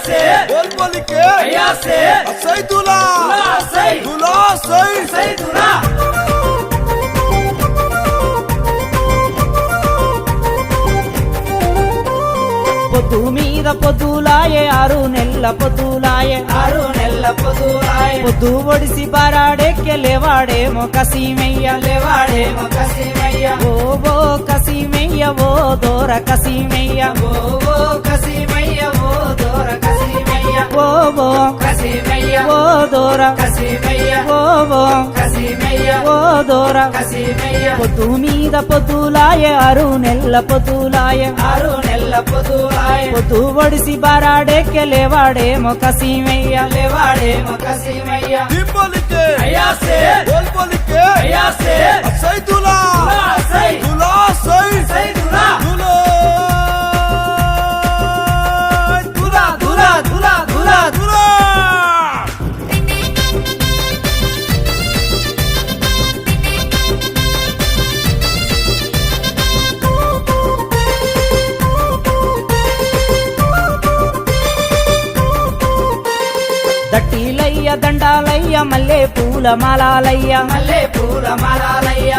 से बोल बोल के भैया से सही दूल्हा सही दूल्हा सही सही दूल्हा పొద్దు మీద పొద్దులాయే 6 నెలల పొద్దులాయే 6 నెలల పొద్దులాయే పొద్దు ఒడిసి బారాడెక్కే లేవాడేమో కసీమయ్య లేవాడేమో కసిమయ్య ఓ కసీమయ్య ఓ దోర కసీమయ్య ఓ కసిమయ్య ఓ దోర కసిమయ్య ఓ కసిమయ్య ఓ దోర కసిమయ్య ఓ కసిమయ్య ఓ దోర కసిమయ్య పొద్దు మీద పొద్దులాయే 6 నెలల పొద్దులాయే 6 నెలల పొద్దులాయే పొద్దు ఒడిసి బారాడెక్కే లేవాడేమో కసీమయ్య లేవాడేమో కసిమయ్య बोल के भैया से बोल बोल के भैया से सही दूल्हा सही दूल्हा सही सही दूल्हा दूल्हा दूल्हा दूल्हा दूल्हा दूल्हा दूल्हा దట్టిలయ్య దండాలయ్య మల్లె పూల మాలాలయ్య మల్లె పూల మాలాలయ్య